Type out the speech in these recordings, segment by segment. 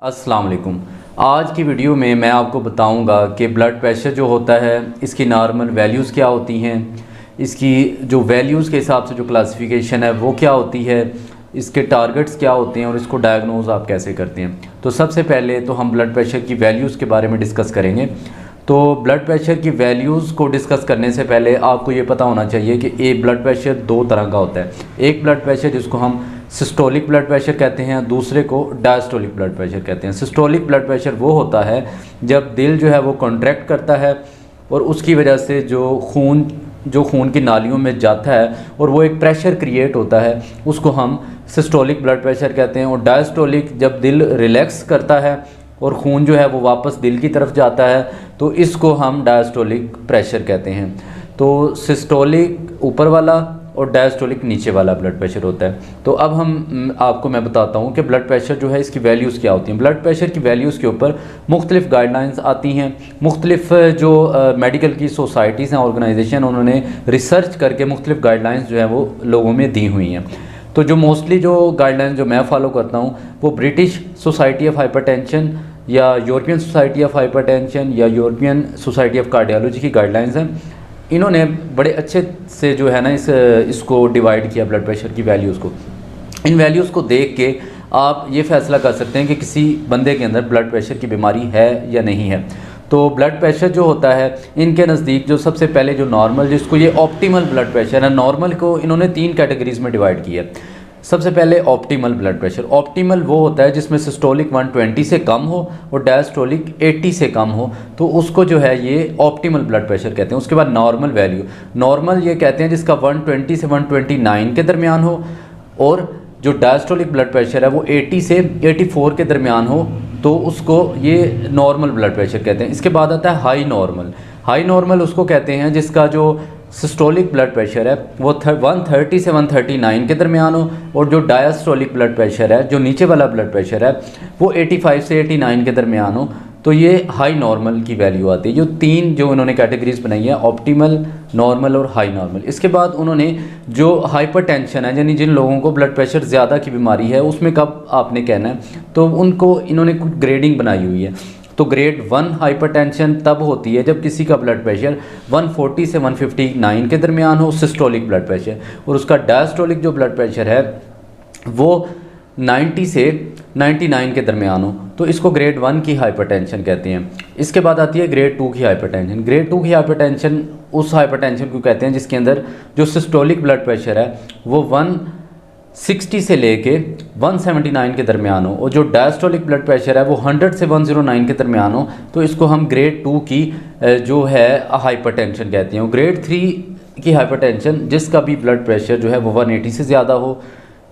अस्सलाम वालेकुम। आज की वीडियो में मैं आपको बताऊंगा कि ब्लड प्रेशर जो होता है इसकी नॉर्मल वैल्यूज़ क्या होती हैं, इसकी जो वैल्यूज़ के हिसाब से जो क्लासिफिकेशन है वो क्या होती है, इसके टारगेट्स क्या होते हैं और इसको डायग्नोज आप कैसे करते हैं। तो सबसे पहले तो हम ब्लड प्रेशर की वैल्यूज़ के बारे में डिस्कस करेंगे। तो ब्लड प्रेशर की वैल्यूज़ को डिस्कस करने से पहले आपको ये पता होना चाहिए कि एक ब्लड प्रेशर दो तरह का होता है। एक ब्लड प्रेशर जिसको हम सिस्टोलिक ब्लड प्रेशर कहते हैं, दूसरे को डायस्टोलिक ब्लड प्रेशर कहते हैं। सिस्टोलिक ब्लड प्रेशर वो होता है जब दिल जो है वो कॉन्ट्रैक्ट करता है और उसकी वजह से जो खून की नालियों में जाता है और वो एक प्रेशर क्रिएट होता है, उसको हम सिस्टोलिक ब्लड प्रेशर कहते हैं। और डायस्टोलिक जब दिल रिलैक्स करता है और खून जो है वो वापस दिल की तरफ जाता है, तो इसको हम डायस्टोलिक प्रेशर कहते हैं। तो सिस्टोलिक ऊपर वाला और डायस्टोलिक नीचे वाला ब्लड प्रेशर होता है। तो अब मैं बताता हूँ कि ब्लड प्रेशर जो है इसकी वैल्यूज़ क्या होती हैं। ब्लड प्रेशर की वैल्यूज़ के ऊपर मुख्तलिफ़ गाइडलाइंस आती हैं। मुख्तलिफ़ जो मेडिकल की सोसाइटीज़ हैं, ऑर्गेनाइजेशन, उन्होंने रिसर्च करके मुख्तलिफ़ गाइडलाइंस जो है वो लोगों में दी हुई हैं। तो जो मोस्टली जो गाइडलाइंस जो मैं फॉलो करता हूँ वो ब्रिटिश सोसाइटी ऑफ हाइपरटेंशन या यूरोपियन सोसाइटी ऑफ हाइपरटेंशन या यूरोपियन सोसाइटी ऑफ कार्डियोलॉजी की गाइडलाइंस हैं। इन्होंने बड़े अच्छे से जो है ना इसको डिवाइड किया ब्लड प्रेशर की वैल्यूज़ को। इन वैल्यूज़ को देख के आप ये फैसला कर सकते हैं कि किसी बंदे के अंदर ब्लड प्रेशर की बीमारी है या नहीं है। तो ब्लड प्रेशर जो होता है इनके नज़दीक जो सबसे पहले जो नॉर्मल, जिसको ये ऑप्टिमल ब्लड प्रेशर है, नॉर्मल को इन्होंने 3 कैटेगरीज़ में डिवाइड किया है। सबसे पहले ऑप्टिमल ब्लड प्रेशर। ऑप्टिमल वो होता है जिसमें सिस्टोलिक 120 से कम हो और डायस्टोलिक 80 से कम हो, तो उसको जो है ये ऑप्टिमल ब्लड प्रेशर कहते हैं। उसके बाद नॉर्मल वैल्यू, नॉर्मल ये कहते हैं जिसका 120 से 129 के दरमियान हो, और जो डायस्टोलिक ब्लड प्रेशर है वो 80 से 84 के दरमियान हो, तो उसको ये नॉर्मल ब्लड प्रेशर कहते हैं। इसके बाद आता है हाई नॉर्मल। हाई नॉर्मल उसको कहते हैं जिसका जो सिस्टोलिक ब्लड प्रेशर है वो 130 से 139 के दरमियान हो, और जो डायस्टोलिक ब्लड प्रेशर है, जो नीचे वाला ब्लड प्रेशर है, वो 85 से 89 के दरमियान हो, तो ये हाई नॉर्मल की वैल्यू आती है। जो 3 जो उन्होंने कैटेगरीज बनाई है, ऑप्टिमल, नॉर्मल और हाई नॉर्मल। इसके बाद उन्होंने जो हाइपरटेंशन है, यानी जिन लोगों को ब्लड प्रेशर ज़्यादा की बीमारी है, उसमें कब आपने कहना है, तो उनको इन्होंने कुछ ग्रेडिंग बनाई हुई है। तो ग्रेड 1 हाइपरटेंशन तब होती है जब किसी का ब्लड प्रेशर 140 से 159 के दरमियान हो, सिस्टोलिक ब्लड प्रेशर, और उसका डायस्टोलिक जो ब्लड प्रेशर है वो 90 से 99 के दरमियान हो, तो इसको ग्रेड 1 की हाइपरटेंशन कहते हैं। इसके बाद आती है ग्रेड 2 की हाइपरटेंशन। ग्रेड 2 की हाइपरटेंशन उस हाइपरटेंशन को कहते हैं जिसके अंदर जो सिस्टोलिक ब्लड प्रेशर है वो 160 से लेके 179 के दरमियान हो, और जो डायस्टोलिक ब्लड प्रेशर है वो 100 से 109 के दरमियान हो, तो इसको हम ग्रेड 2 की जो है हाइपरटेंशन कहते हैं। ग्रेड 3 की हाइपरटेंशन जिसका भी ब्लड प्रेशर जो है वो 180 से ज़्यादा हो,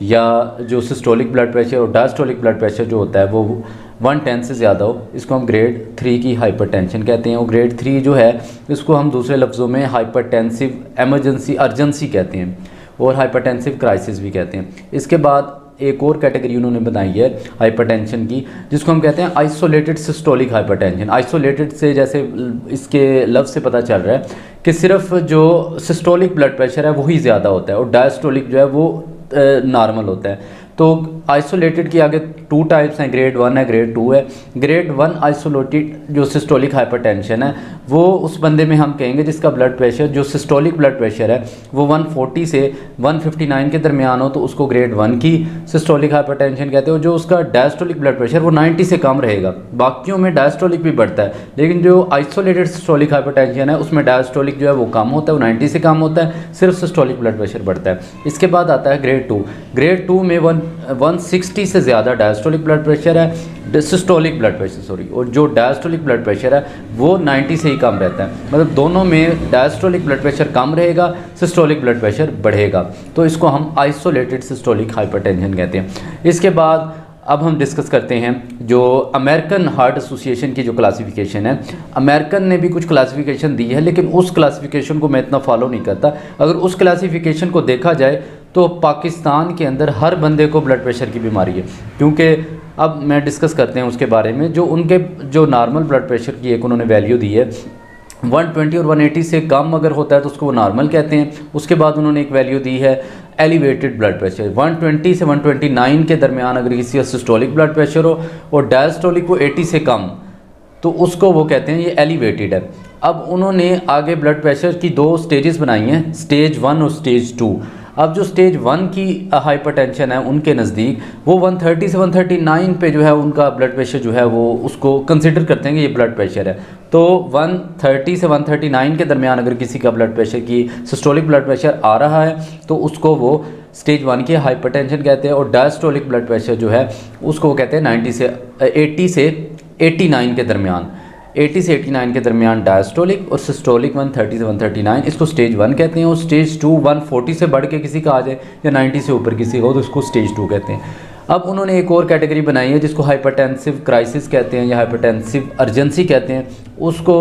या जो सिस्टोलिक ब्लड प्रेशर और डायस्टोलिक ब्लड प्रेशर जो होता है वो 110 से ज़्यादा हो, इसको हम ग्रेड 3 की हाइपरटेंशन कहते हैं। और ग्रेड 3 जो है इसको हम दूसरे लफ्ज़ों में हाइपरटेंसिव एमरजेंसी अर्जेंसी कहते हैं, और हाइपरटेंसिव क्राइसिस भी कहते हैं। इसके बाद एक और कैटेगरी उन्होंने बनाई है हाइपरटेंशन की, जिसको हम कहते हैं आइसोलेटेड सिस्टोलिक हाइपरटेंशन। आइसोलेटेड से जैसे इसके लफ्ज़ से पता चल रहा है कि सिर्फ जो सिस्टोलिक ब्लड प्रेशर है वही ज़्यादा होता है और डायस्टोलिक जो है वो नॉर्मल होता है। तो आइसोलेटेड की आगे 2 टाइप्स हैं, ग्रेड 1 है, ग्रेड 2 है। ग्रेड 1 आइसोलेटेड जो सिस्टोलिक हाइपरटेंशन है वो उस बंदे में हम कहेंगे जिसका ब्लड प्रेशर, जो सिस्टोलिक ब्लड प्रेशर है वो 140 से 159 के दरमियान हो, तो उसको ग्रेड 1 की सिस्टोलिक हाइपरटेंशन कहते हैं। और जो उसका डायस्टोलिक ब्लड प्रेशर वो 90 से कम रहेगा। बाकियों में डायस्टोलिक भी बढ़ता है, लेकिन जो आइसोलेटेड सिस्टोलिक हाइपरटेंशन है उसमें डायस्टोलिक जो है वो कम होता है, वो 90 से कम होता है, सिर्फ सिस्टोलिक ब्लड प्रेशर बढ़ता है। इसके बाद आता है ग्रेड 2। ग्रेड 2 में 160 से ज़्यादा डायस्टोलिक ब्लड प्रेशर है, सिस्टोलिक ब्लड प्रेशर सॉरी, और जो डायस्टोलिक ब्लड प्रेशर है वो 90 से ही कम रहता है। मतलब दोनों में डायस्टोलिक ब्लड प्रेशर कम रहेगा, सिस्टोलिक ब्लड प्रेशर बढ़ेगा, तो इसको हम आइसोलेटेड सिस्टोलिक हाइपरटेंशन कहते हैं। इसके बाद अब हम डिस्कस करते हैं जो अमेरिकन हार्ट एसोसिएशन की जो क्लासिफिकेशन है। अमेरिकन ने भी कुछ क्लासिफिकेशन दी है, लेकिन उस क्लासिफिकेशन को मैं इतना फॉलो नहीं करता। अगर उस क्लासिफिकेशन को देखा जाए तो पाकिस्तान के अंदर हर बंदे को ब्लड प्रेशर की बीमारी है, क्योंकि अब मैं डिस्कस करते हैं उसके बारे में। जो उनके जो नॉर्मल ब्लड प्रेशर की एक उन्होंने वैल्यू दी है, 120 और 180 से कम अगर होता है तो उसको वो नॉर्मल कहते हैं। उसके बाद उन्होंने एक वैल्यू दी है एलिवेटेड ब्लड प्रेशर। 120 से 129 के दरमियान अगर किसी का सिस्टोलिक ब्लड प्रेशर हो और डायस्टोलिक को 80 से कम, तो उसको वो कहते हैं ये एलिवेटेड है। अब उन्होंने आगे ब्लड प्रेशर की 2 स्टेजेस बनाई हैं, स्टेज 1 और स्टेज 2। अब जो स्टेज 1 की हाइपरटेंशन है उनके नज़दीक वो 130 से 139 पे जो है उनका ब्लड प्रेशर जो है वो उसको कंसिडर करते हैं कि ये ब्लड प्रेशर है। तो 130 से 139 के दरमियान अगर किसी का ब्लड प्रेशर की सिस्टोलिक ब्लड प्रेशर आ रहा है तो उसको वो स्टेज 1 की हाइपरटेंशन कहते हैं। और डायस्टोलिक ब्लड प्रेशर जो है उसको वो कहते हैं 80 से 89 के दरमियान, 80 से 89 के दरमियान डायस्टोलिक, और सिस्टोलिक 130 से 139, इसको स्टेज 1 कहते हैं। और स्टेज 2 140 से बढ़ के किसी का आ जाए या 90 से ऊपर किसी का हो तो उसको स्टेज 2 कहते हैं। अब उन्होंने एक और कैटेगरी बनाई है जिसको हाइपरटेंसिव क्राइसिस कहते हैं या हाइपरटेंसिव अर्जेंसी कहते हैं। उसको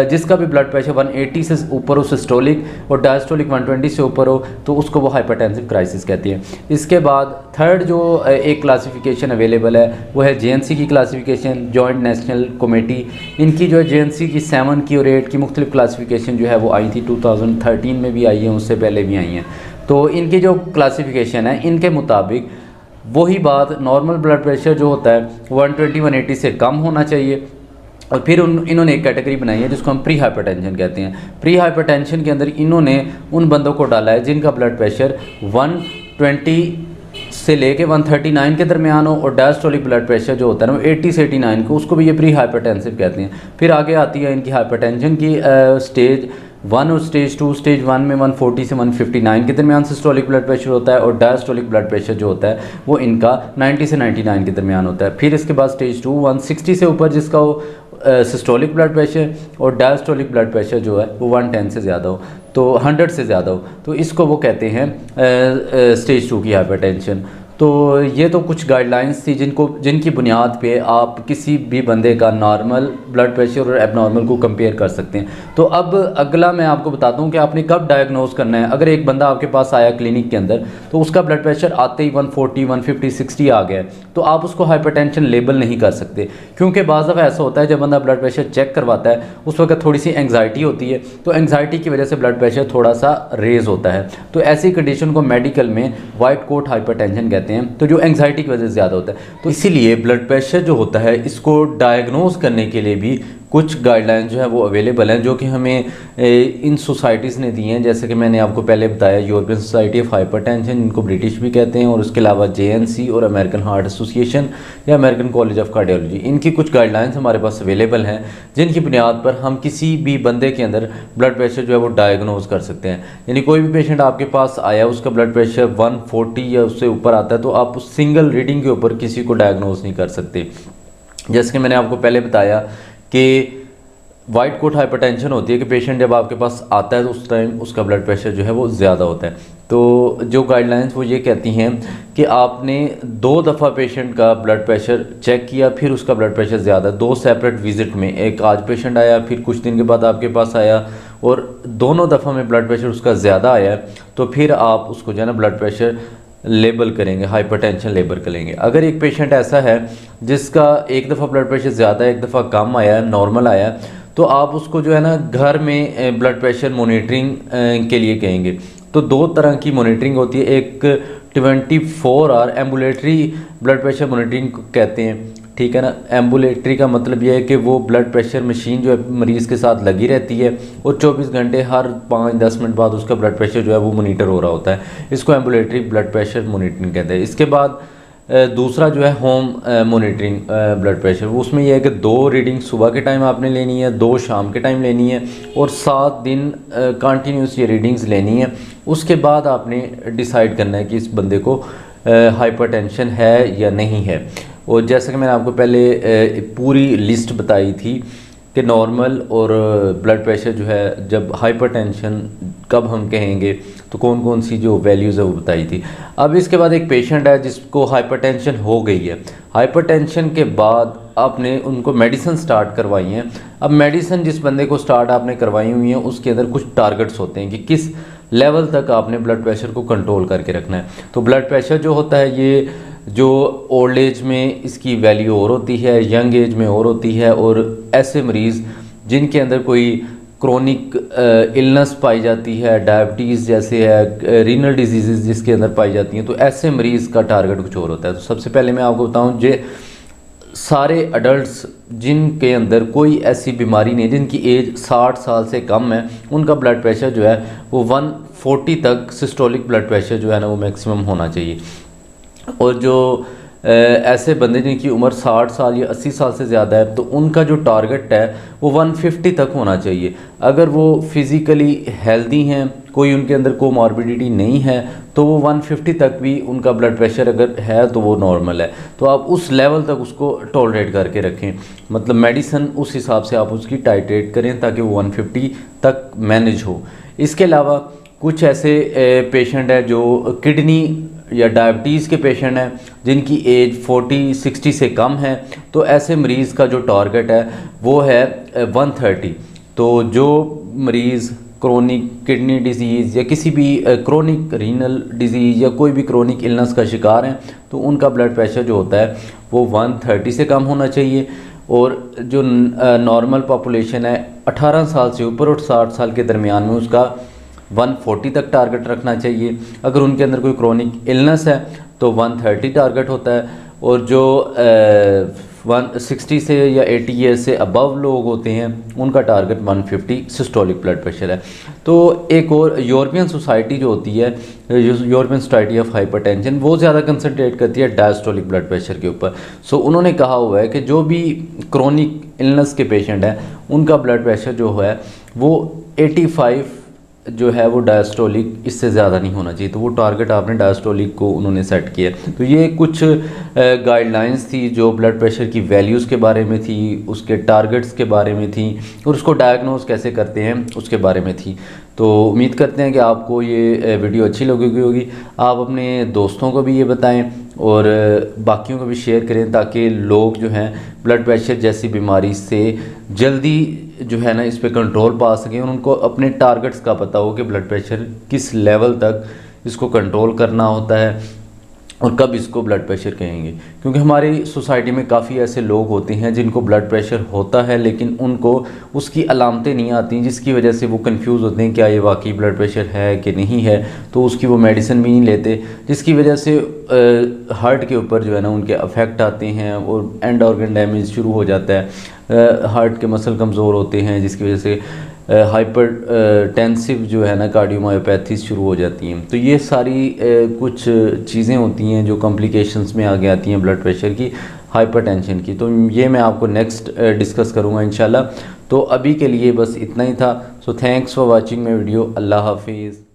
जिसका भी ब्लड प्रेशर 180 से ऊपर हो सिस्टोलिक और डायस्टोलिक 120 से ऊपर हो तो उसको वो हाइपरटेंसिव क्राइसिस कहती है। इसके बाद थर्ड जो एक क्लासिफिकेशन अवेलेबल है वो है जेएनसी की क्लासिफिकेशन, जॉइंट नेशनल कमेटी। इनकी जो है जेएनसी की 7 की और 8 की मुख्तलिफ क्लासिफिकेशन जो है वो आई थी, 2013 में भी आई है, उससे पहले भी आई हैं। तो इनकी जो क्लासिफिकेशन है इनके मुताबिक वही बात, नॉर्मल ब्लड प्रेशर जो होता है 120-180 से कम होना चाहिए। और फिर इन्होंने एक कैटेगरी बनाई है जिसको हम प्री हाइपरटेंशन कहते हैं। प्री हाइपरटेंशन के अंदर इन्होंने उन बंदों को डाला है जिनका ब्लड प्रेशर 120 से लेके 139 के दरमियान हो और डायस्टोलिक ब्लड प्रेशर जो होता है ना वो 80 से 89 को, उसको भी ये प्री हाइपरटेंसिव कहते हैं। फिर आगे आती है इनकी हाइपरटेंशन की स्टेज 1 और स्टेज 2। स्टेज 1 में 140 से 159 के दरमियान सिस्टोलिक ब्लड प्रेशर होता है और डायस्टोलिक ब्लड प्रेशर जो होता है वो इनका 90 से 99 के दरमियान होता है। फिर इसके बाद स्टेज 2 160 से ऊपर जिसका हो सिस्टोलिक ब्लड प्रेशर और डायस्टोलिक ब्लड प्रेशर जो है वो 110 से ज़्यादा हो, तो 100 से ज़्यादा हो, तो इसको वो कहते हैं स्टेज 2 की हाइपरटेंशन। तो ये तो कुछ गाइडलाइंस थी जिनकी बुनियाद पे आप किसी भी बंदे का नॉर्मल ब्लड प्रेशर और एबनॉर्मल को कंपेयर कर सकते हैं। तो अब अगला मैं आपको बताता हूँ कि आपने कब डायग्नोज करना है। अगर एक बंदा आपके पास आया क्लिनिक के अंदर तो उसका ब्लड प्रेशर आते ही 140, 150, 60 आ गया तो आप उसको हाइपरटेंशन लेबल नहीं कर सकते, क्योंकि बाज़ दफ़ा ऐसा होता है जब बंदा ब्लड प्रेशर चेक करवाता है उस वक्त थोड़ी सी एंग्जाइटी होती है, तो एंग्जाइटी की वजह से ब्लड प्रेशर थोड़ा सा रेज होता है। तो ऐसी कंडीशन को मेडिकल में वाइट कोट हाइपरटेंशन कहते हैं, तो जो एंग्जाइटी की वजह से ज़्यादा होता है। तो इसीलिए ब्लड प्रेशर जो होता है इसको डायग्नोज करने के लिए भी कुछ गाइडलाइंस जो है वो अवेलेबल हैं जो कि हमें इन सोसाइटीज़ ने दी हैं। जैसे कि मैंने आपको पहले बताया यूरोपियन सोसाइटी ऑफ हाइपरटेंशन, इनको ब्रिटिश भी कहते हैं, और उसके अलावा जेएनसी और अमेरिकन हार्ट एसोसिएशन या अमेरिकन कॉलेज ऑफ कार्डियोलॉजी, इनकी कुछ गाइडलाइंस हमारे पास अवेलेबल हैं जिनकी बुनियाद पर हम किसी भी बंदे के अंदर ब्लड प्रेशर जो है वो डायग्नोज कर सकते हैं। यानी कोई भी पेशेंट आपके पास आया उसका ब्लड प्रेशर 140 या उससे ऊपर आता है तो आप उस सिंगल रीडिंग के ऊपर किसी को डायग्नोज नहीं कर सकते। जैसे कि मैंने आपको पहले बताया कि वाइट कोट हाइपरटेंशन होती है कि पेशेंट जब आपके पास आता है तो उस टाइम उसका ब्लड प्रेशर जो है वो ज़्यादा होता है। तो जो गाइडलाइंस वो ये कहती हैं कि आपने 2 दफ़ा पेशेंट का ब्लड प्रेशर चेक किया, फिर उसका ब्लड प्रेशर ज़्यादा, 2 सेपरेट विज़िट में, एक आज पेशेंट आया फिर कुछ दिन के बाद आपके पास आया और दोनों दफ़ा में ब्लड प्रेशर उसका ज़्यादा आया, तो फिर आप उसको जो है ना ब्लड प्रेशर लेबल करेंगे, हाइपरटेंशन लेबल करेंगे। अगर एक पेशेंट ऐसा है जिसका एक दफ़ा ब्लड प्रेशर ज़्यादा एक दफ़ा कम आया, नॉर्मल आया, तो आप उसको जो है ना घर में ब्लड प्रेशर मॉनिटरिंग के लिए कहेंगे। तो 2 तरह की मॉनिटरिंग होती है, एक 24 hour ambulatory blood pressure monitoring कहते हैं, ठीक है ना। एम्बुलेटरी का मतलब यह है कि वो ब्लड प्रेशर मशीन जो है मरीज़ के साथ लगी रहती है और 24 घंटे हर 5-10 मिनट बाद उसका ब्लड प्रेशर जो है वो मॉनिटर हो रहा होता है। इसको एम्बुलेटरी ब्लड प्रेशर मॉनिटरिंग कहते हैं। इसके बाद दूसरा जो है होम मॉनिटरिंग ब्लड प्रेशर, उसमें यह है कि 2 रीडिंग सुबह के टाइम आपने लेनी है, 2 शाम के टाइम लेनी है और 7 दिन कंटिन्यूस ये रीडिंग्स लेनी है। उसके बाद आपने डिसाइड करना है कि इस बंदे को हाइपरटेंशन है या नहीं है। और जैसे कि मैंने आपको पहले पूरी लिस्ट बताई थी कि नॉर्मल और ब्लड प्रेशर जो है, जब हाइपरटेंशन कब हम कहेंगे, तो कौन कौन सी जो वैल्यूज़ है वो बताई थी। अब इसके बाद एक पेशेंट है जिसको हाइपरटेंशन हो गई है, हाइपरटेंशन के बाद आपने उनको मेडिसिन स्टार्ट करवाई हैं। अब मेडिसिन जिस बंदे को स्टार्ट आपने करवाई हुई हैं उसके अंदर कुछ टारगेट्स होते हैं कि किस लेवल तक आपने ब्लड प्रेशर को कंट्रोल करके रखना है। तो ब्लड प्रेशर जो होता है ये जो ओल्ड एज में इसकी वैल्यू और होती है, यंग एज में और होती है, और ऐसे मरीज़ जिनके अंदर कोई क्रोनिक इलनेस पाई जाती है, डायबिटीज़ जैसे है, रीनल डिजीज़ जिसके अंदर पाई जाती हैं, तो ऐसे मरीज़ का टारगेट कुछ और होता है। तो सबसे पहले मैं आपको बताऊं, जो सारे अडल्ट्स जिनके अंदर कोई ऐसी बीमारी नहीं, जिनकी एज 60 साल से कम है, उनका ब्लड प्रेशर जो है वो 140 तक सिस्टोलिक ब्लड प्रेशर जो है ना वो मैक्सिमम होना चाहिए। और जो ऐसे बंदे जिनकी उम्र 60 साल या 80 साल से ज़्यादा है, तो उनका जो टारगेट है वो 150 तक होना चाहिए। अगर वो फिज़िकली हेल्दी हैं, कोई उनके अंदर कोमॉर्बिडिटी नहीं है, तो वो 150 तक भी उनका ब्लड प्रेशर अगर है तो वो नॉर्मल है। तो आप उस लेवल तक उसको टॉलरेट करके रखें, मतलब मेडिसन उस हिसाब से आप उसकी टाइट्रेट करें ताकि वो 150 तक मैनेज हो। इसके अलावा कुछ ऐसे पेशेंट है जो किडनी या डायबिटीज़ के पेशेंट हैं जिनकी एज 40-60 से कम है, तो ऐसे मरीज़ का जो टारगेट है वो है 130। तो जो मरीज़ क्रोनिक किडनी डिजीज़ या किसी भी क्रोनिक रीनल डिजीज़ या कोई भी क्रोनिक इलनेस का शिकार हैं, तो उनका ब्लड प्रेशर जो होता है वो 130 से कम होना चाहिए। और जो नॉर्मल पॉपुलेशन है 18 साल से ऊपर और 60 साल के दरमियान में, उसका 140 तक टारगेट रखना चाहिए। अगर उनके अंदर कोई क्रोनिक इलनेस है तो 130 टारगेट होता है। और जो 160 से या 80 ईयर्स से अबव लोग होते हैं उनका टारगेट 150 सिस्टोलिक ब्लड प्रेशर है। तो एक और यूरोपियन सोसाइटी जो होती है, यूरोपियन सोसाइटी ऑफ हाइपरटेंशन, वो ज़्यादा कंसंट्रेट करती है डायस्टोलिक ब्लड प्रेशर के ऊपर। सो उन्होंने कहा हुआ है कि जो भी क्रोनिक इलनेस के पेशेंट हैं उनका ब्लड प्रेशर जो है वो 85 जो है वो डायस्टोलिक, इससे ज़्यादा नहीं होना चाहिए। तो वो टारगेट आपने डायस्टोलिक को उन्होंने सेट किया। तो ये कुछ गाइडलाइंस थी जो ब्लड प्रेशर की वैल्यूज़ के बारे में थी, उसके टारगेट्स के बारे में थी, और उसको डायग्नोज कैसे करते हैं उसके बारे में थी। तो उम्मीद करते हैं कि आपको ये वीडियो अच्छी लगी होगी। आप अपने दोस्तों को भी ये बताएं और बाकियों को भी शेयर करें ताकि लोग जो हैं ब्लड प्रेशर जैसी बीमारी से जल्दी जो है ना इस पे कंट्रोल पा सकें, और उनको अपने टारगेट्स का पता हो कि ब्लड प्रेशर किस लेवल तक इसको कंट्रोल करना होता है और कब इसको ब्लड प्रेशर कहेंगे। क्योंकि हमारी सोसाइटी में काफ़ी ऐसे लोग होते हैं जिनको ब्लड प्रेशर होता है लेकिन उनको उसकी अलामतें नहीं आती, जिसकी वजह से वो कंफ्यूज होते हैं क्या ये वाकई ब्लड प्रेशर है कि नहीं है, तो उसकी वो मेडिसिन भी नहीं लेते, जिसकी वजह से हार्ट के ऊपर जो है ना उनके अफेक्ट आते हैं और एंड ऑर्गन डैमेज शुरू हो जाता है। हार्ट के मसल कमज़ोर होते हैं जिसकी वजह से हाइपर टेंसिव जो है ना कार्डियोमायोपैथीज शुरू हो जाती हैं। तो ये सारी कुछ चीज़ें होती हैं जो कॉम्प्लिकेशंस में आगे आती हैं ब्लड प्रेशर की, हाइपरटेंशन की। तो ये मैं आपको नेक्स्ट डिस्कस करूँगा इंशाल्लाह। तो अभी के लिए बस इतना ही था। So thanks for watching my video. अल्लाह हाफिज़।